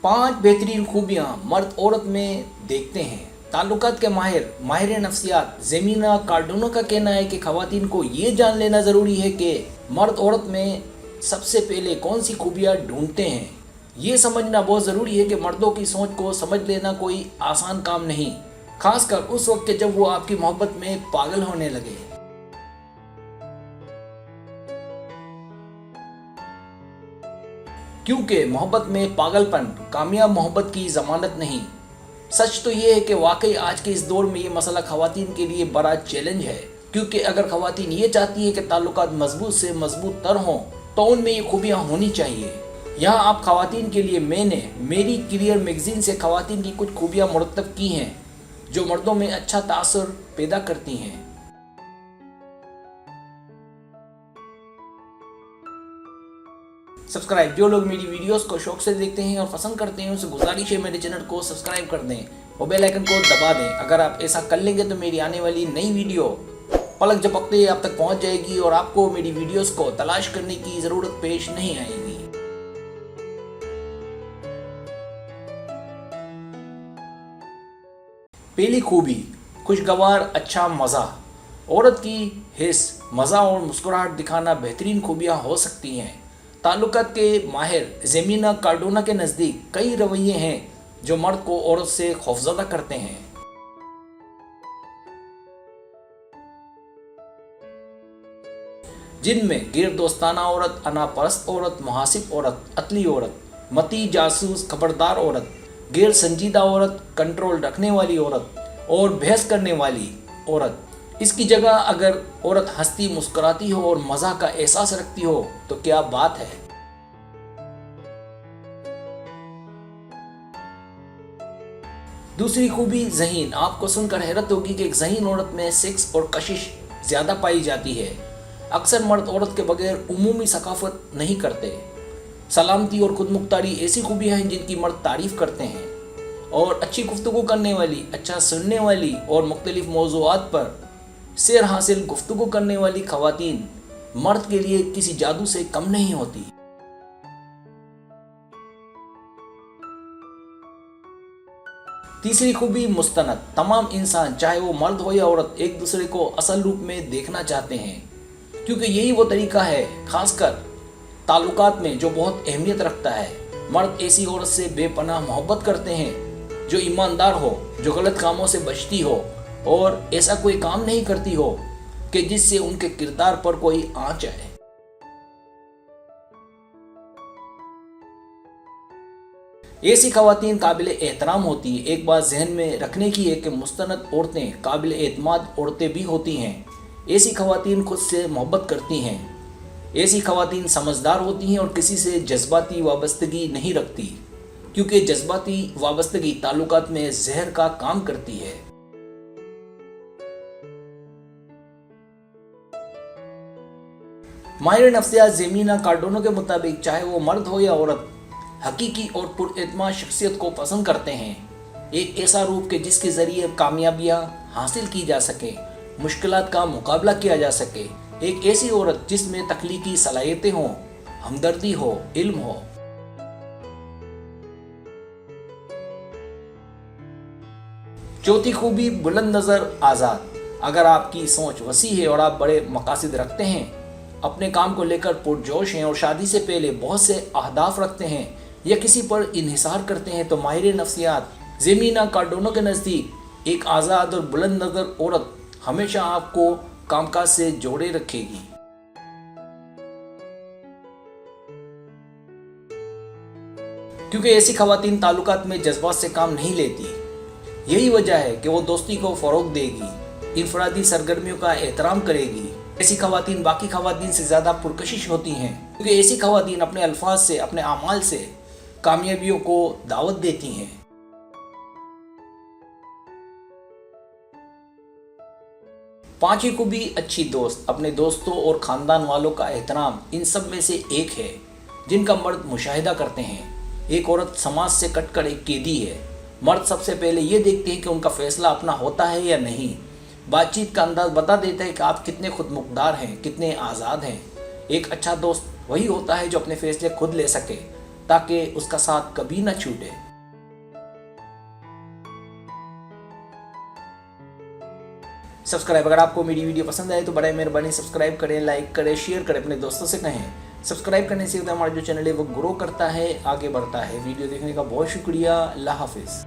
5 बेहतरीन खूबियां मर्द औरत में देखते हैं। ताल्लुकात के माहिर नफ्सियात ज़ेमीना कार्डोनो का कहना है कि ख़वातीन को ये जान लेना ज़रूरी है कि मर्द औरत में सबसे पहले कौन सी खूबियां ढूंढते हैं। ये समझना बहुत ज़रूरी है कि मर्दों की सोच को समझ लेना कोई आसान काम नहीं, खासकर उस वक्त के जब वो आपकी मोहब्बत में पागल होने लगे। क्योंकि मोहब्बत में पागलपन कामयाब मोहब्बत की ज़मानत नहीं। सच तो ये है कि वाकई आज के इस दौर में ये मसला ख़वातीन के लिए बड़ा चैलेंज है, क्योंकि अगर ख़वातीन ये चाहती है कि ताल्लुकात मजबूत से मजबूत तर हों तो उनमें ये खूबियाँ होनी चाहिए। यहाँ आप ख़वातीन के लिए मैंने मेरी करियर मैगज़ीन से ख़वातीन की कुछ खूबियाँ मुरतब की हैं जो मर्दों में अच्छा तासुर पैदा करती हैं। सब्सक्राइब, जो लोग मेरी वीडियोस को शौक से देखते हैं और पसंद करते हैं उनसे गुजारिश है मेरे चैनल को सब्सक्राइब कर दें और बेल आइकन को दबा दें। अगर आप ऐसा कर लेंगे तो मेरी आने वाली नई वीडियो पलक झपकते ही आप तक पहुंच जाएगी और आपको मेरी वीडियोस को तलाश करने की ज़रूरत पेश नहीं आएगी। पहली खूबी, खुशगवार अच्छा मज़ा। औरत की हिस्स, मज़ा और मुस्कुराहट दिखाना बेहतरीन खूबियाँ हो सकती हैं। ताल्लुकात के माहिर ज़ेमीना कार्डोना के नज़दीक कई रवैये हैं जो मर्द को औरत से खौफज़दा करते हैं। जिनमें गैर दोस्ताना औरत, अनापरस्त औरत, मुहासिब औरत, अतली औरत, मती जासूस खबरदार औरत, गैर संजीदा औरत, कंट्रोल रखने वाली औरत और बहस करने वाली औरत। इसकी जगह अगर औरत हंसती मुस्कुराती हो और मज़ा का एहसास रखती हो तो क्या बात है। दूसरी खूबी ज़हीन। आपको सुनकर हैरत होगी कि एक ज़हीन औरत में सेक्स और कशिश ज़्यादा पाई जाती है। अक्सर मर्द औरत के बगैर उमूमी सकाफत नहीं करते। सलामती और खुदमुख्तारी ऐसी खूबियाँ हैं जिनकी मर्द तारीफ़ करते हैं, और अच्छी गुफ्तगू करने वाली, अच्छा सुनने वाली और मुख्तलिफ मौज़ूआत पर सैर हासिल गुफ्तगू करने वाली ख़वातीन मर्द के लिए किसी जादू से कम नहीं होती। तीसरी खूबी मुस्तनद। तमाम इंसान, चाहे वो मर्द हो या औरत, एक दूसरे को असल रूप में देखना चाहते हैं, क्योंकि यही वो तरीका है, खासकर ताल्लुकात में, जो बहुत अहमियत रखता है। मर्द ऐसी औरत से बेपनाह मोहब्बत करते हैं जो ईमानदार हो, जो गलत कामों से बचती हो और ऐसा कोई काम नहीं करती हो कि जिससे उनके किरदार पर कोई आँच आए। ऐसी ख़वातीन काबिल एहतराम होती है। एक बात जहन में रखने की है कि मुस्तनद औरतें काबिल एतमाद औरतें भी होती हैं। ऐसी ख़वातीन खुद से मोहब्बत करती हैं। ऐसी ख़वातीन समझदार होती हैं और किसी से जज्बाती वाबस्तगी नहीं रखती, क्योंकि जज्बाती वाबस्तगी ताल्लुकात में जहर का काम करती है। माहिर नफ्सियात ज़ेमीना कार्डोनो के मुताबिक चाहे वो मर्द हो या औरत, हकीकी और पुरएतमाद शख्सियत को पसंद करते हैं। एक ऐसा रूप के जिसके ज़रिए कामयाबियाँ हासिल की जा सके, मुश्किलात का मुकाबला किया जा सके। एक ऐसी औरत जिसमें तख्लीकी सलाहियतें हों, हमदर्दी हो, इल्म हो। चौथी खूबी, बुलंद नज़र, आज़ाद। अगर आपकी सोच वसी है और आप बड़े मकासद रखते हैं, अपने काम को लेकर पुरजोश हैं और शादी से पहले बहुत से अहदाफ रखते हैं या किसी पर इन्हिसार करते हैं, तो माहिर नफ्सियात ज़ेमीना कार्डोनो के नज़दीक एक आज़ाद और बुलंद नज़र औरत हमेशा आपको कामकाज से जोड़े रखेगी। क्योंकि ऐसी ख़वातीन ताल्लुकात में जज्बात से काम नहीं लेती। यही वजह है कि वो दोस्ती को फ़रोग़ देगी, इनफरादी सरगर्मियों का एहतराम करेगी। ऐसी ख़वातीन बाकी ख़वातीन से ज़्यादा पुरकशिश होती हैं, क्योंकि ऐसी ख़वातीन अपने अल्फाज से, अपने अमाल से कामयाबियों को दावत देती हैं। पांचवी खूबी, अच्छी दोस्त। अपने दोस्तों और ख़ानदान वालों का एहतराम इन सब में से एक है जिनका मर्द मुशाहिदा करते हैं। एक औरत समाज से कटकर एक कैदी है। मर्द सबसे पहले ये देखते हैं कि उनका फ़ैसला अपना होता है या नहीं। बातचीत का अंदाज़ बता देता है कि आप कितने खुदमुख्तार हैं, कितने आज़ाद हैं। एक अच्छा दोस्त वही होता है जो अपने फ़ैसले खुद ले सके, تاکہ اس کا ساتھ کبھی نہ چھوٹے۔ سبسکرائب، اگر آپ کو میری ویڈیو پسند آئے تو برائے مہربانی سبسکرائب کریں، لائک کریں، شیئر کریں، اپنے دوستوں سے کہیں۔ سبسکرائب کرنے سے ہوتا ہے ہمارا جو چینل ہے وہ گرو کرتا ہے، آگے بڑھتا ہے۔ ویڈیو دیکھنے کا بہت شکریہ، اللہ حافظ۔